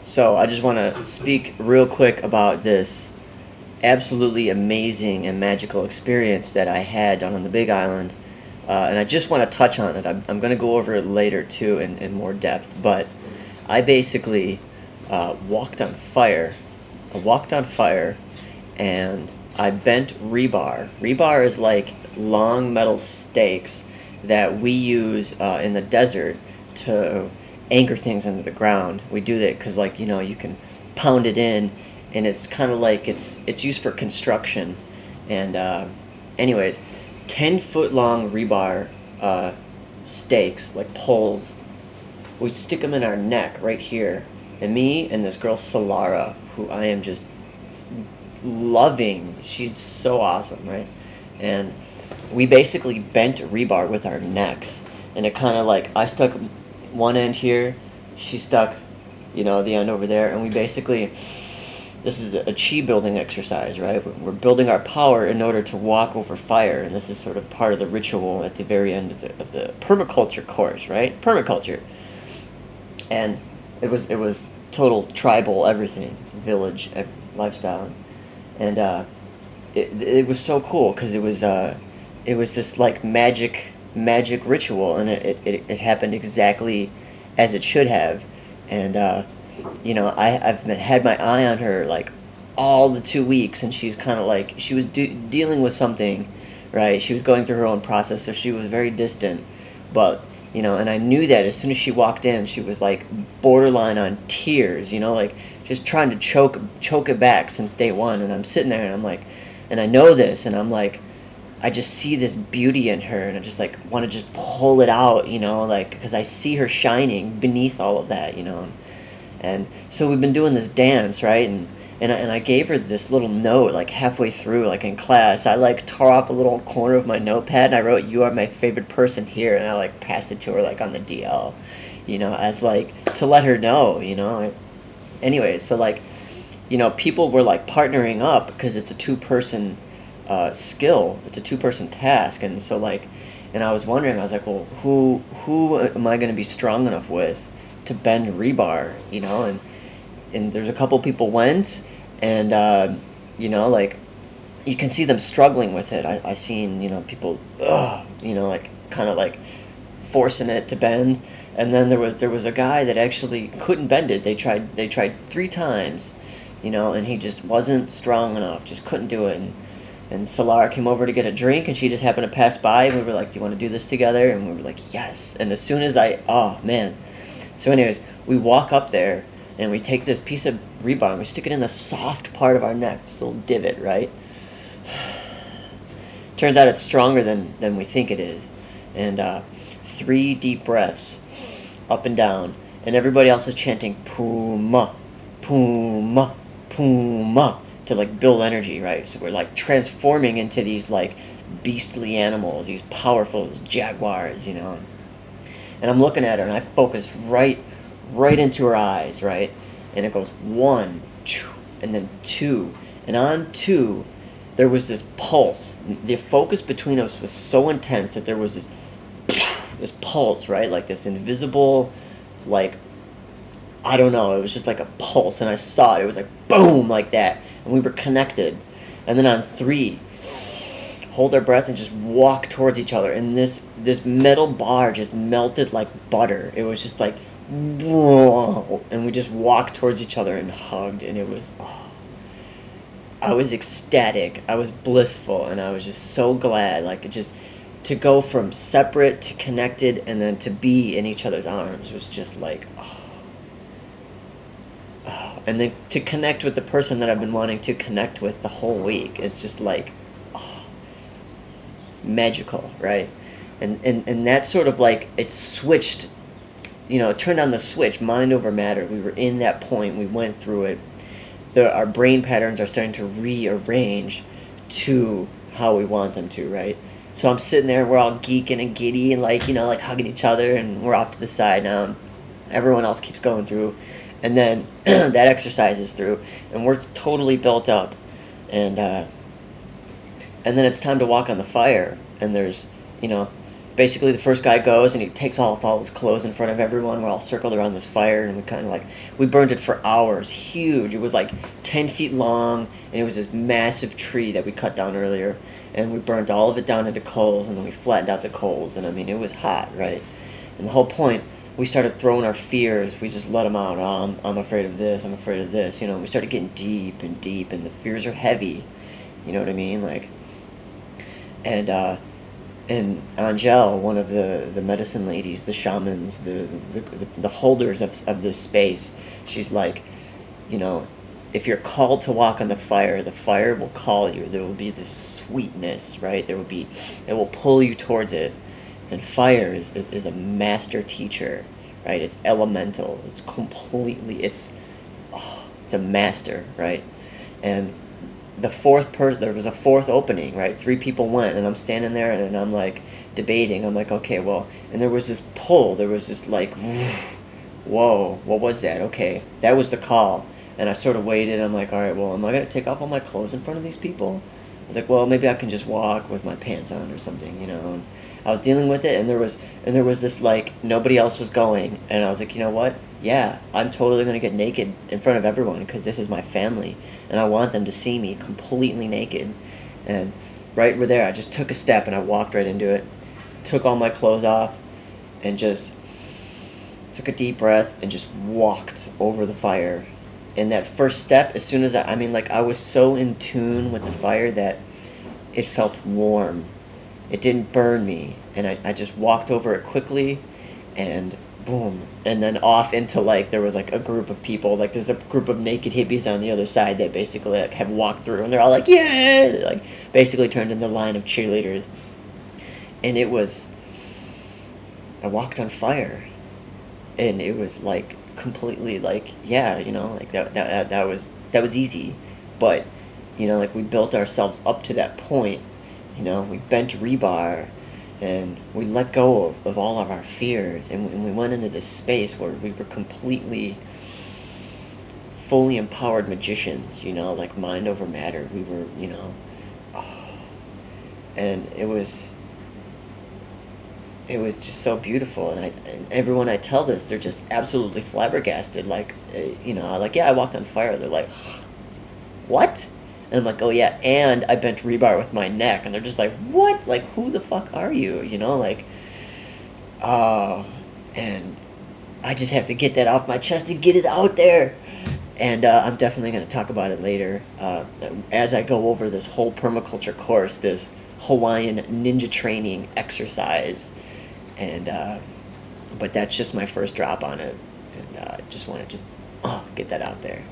So I just want to speak real quick about this absolutely amazing and magical experience that I had down on the Big Island. And I just want to touch on it. I'm going to go over it later too in more depth. But I basically walked on fire. I walked on fire and I bent rebar. Rebar is like long metal stakes that we use in the desert to anchor things into the ground. We do that because, like, you know, you can pound it in, and it's kind of like it's used for construction. And anyways, 10-foot long rebar stakes, like poles. We stick them in our neck right here, and me and this girl Solara, who I am just loving. She's so awesome, right? And we basically bent rebar with our necks, and it kind of like I stuck one end here, she stuck, you know, the end over there, and we basically, this is a chi building exercise, right? We're building our power in order to walk over fire, and this is sort of part of the ritual at the very end of the permaculture course, right? Permaculture. And it was total tribal everything, village lifestyle, and it was so cool because it was this like magic ritual, and it happened exactly as it should have. And you know, I've had my eye on her like all the 2 weeks, and she's kind of like, she was dealing with something, right? She was going through her own process, so she was very distant. But you know, and I knew that as soon as she walked in, she was like borderline on tears, you know, like just trying to choke it back since day one. And I'm sitting there and I'm like, and I know this, and I'm like, I just see this beauty in her, and I just like want to just pull it out, you know, like, because I see her shining beneath all of that, you know. And so we've been doing this dance, right? And I gave her this little note like halfway through, like in class. I like tore off a little corner of my notepad and I wrote, "You are my favorite person here," and I like passed it to her like on the DL, you know, as like to let her know, you know. Like, anyways, so like, you know, people were like partnering up because it's a two-person skill. It's a two-person task, and so like, and I was wondering, I was like, well, who am I going to be strong enough with to bend rebar, you know? And there's a couple people went, and you know, like, you can see them struggling with it. I seen, you know, people, you know, like kind of like forcing it to bend, and then there was a guy that actually couldn't bend it. They tried 3 times, you know, and he just wasn't strong enough, just couldn't do it. And Solara came over to get a drink, and she just happened to pass by, and we were like, "Do you want to do this together?" And we were like, "Yes." And as soon as oh man. So anyways, we walk up there, and we take this piece of rebar, and we stick it in the soft part of our neck, this little divot, right? Turns out it's stronger than we think it is. And 3 deep breaths, up and down, and everybody else is chanting Puma, Puma, Puma, to like build energy, right? So we're like transforming into these like beastly animals, these powerful jaguars, you know. And I'm looking at her, and I focus right into her eyes, right? And it goes 1, 2, and then 2, and on 2, there was this pulse. The focus between us was so intense that there was this pulse, right? Like this invisible, like, I don't know, it was just like a pulse, and I saw it. It was like boom, like that, and we were connected. And then on 3, hold our breath and just walk towards each other, and this metal bar just melted like butter. It was just like, whoa, and we just walked towards each other and hugged, and it was, I was ecstatic, I was blissful, and I was just so glad, like, it just, to go from separate to connected and then to be in each other's arms was just like, and then to connect with the person that I've been wanting to connect with the whole week is just like, magical, right? And that sort of like, it switched, you know, it turned on the switch, mind over matter. We were in that point, we went through it. Our brain patterns are starting to rearrange to how we want them to, right? So I'm sitting there, and we're all geeking and giddy and like, you know, like hugging each other, and we're off to the side now. Everyone else keeps going through, and then that exercise is through, and we're totally built up, and then it's time to walk on the fire, and there's, you know, basically the first guy goes and he takes off all his clothes in front of everyone. We're all circled around this fire, and we kind of like, we burned it for hours. Huge. It was like 10 feet long, and it was this massive tree that we cut down earlier, and we burned all of it down into coals, and then we flattened out the coals, and I mean, it was hot, right? And the whole point, we started throwing our fears. We just let them out. Oh, I'm afraid of this. I'm afraid of this. You know, we started getting deep and deep, and the fears are heavy. You know what I mean? Like, and Angel, one of the medicine ladies, the shamans, the holders of this space, she's like, you know, if you're called to walk on the fire will call you. There will be this sweetness, right? It will pull you towards it. And fire is a master teacher, right? It's elemental. It's completely, it's a master, right? And there was a fourth opening, right? 3 people went, and I'm standing there, and I'm like debating. I'm like, okay, well, and there was this pull. There was this like, whoa, what was that? Okay, that was the call. And I sort of waited. I'm like, all right, well, am I gonna take off all my clothes in front of these people? I was like, well, maybe I can just walk with my pants on or something, you know. And I was dealing with it, and there was this like nobody else was going, and I was like, you know what? Yeah, I'm totally gonna get naked in front of everyone because this is my family, and I want them to see me completely naked. And right there, I just took a step and I walked right into it, took all my clothes off, and just took a deep breath and just walked over the fire. And that first step, as soon as I mean, like, I was so in tune with the fire that it felt warm. It didn't burn me. And I just walked over it quickly, and boom. And then off into, like, there was, like, a group of people. Like, there's a group of naked hippies on the other side that basically, like, have walked through. And they're all like, yeah! They, like, basically turned into a line of cheerleaders. And it was... I walked on fire. And it was, like... completely like, yeah, you know, like that was easy. But you know, like, we built ourselves up to that point. You know, we bent rebar, and we let go of all of our fears, and we went into this space where we were completely fully empowered magicians, you know, like mind over matter. We were, you know, and it was just so beautiful. And everyone I tell this, they're just absolutely flabbergasted. Like, you know, like, yeah, I walked on fire. They're like, what? And I'm like, oh yeah, and I bent rebar with my neck. And they're just like, what? Like, who the fuck are you? You know, like, and I just have to get that off my chest and get it out there. And I'm definitely going to talk about it later as I go over this whole permaculture course, this Hawaiian ninja training exercise. And but that's just my first drop on it, and I just want to get that out there.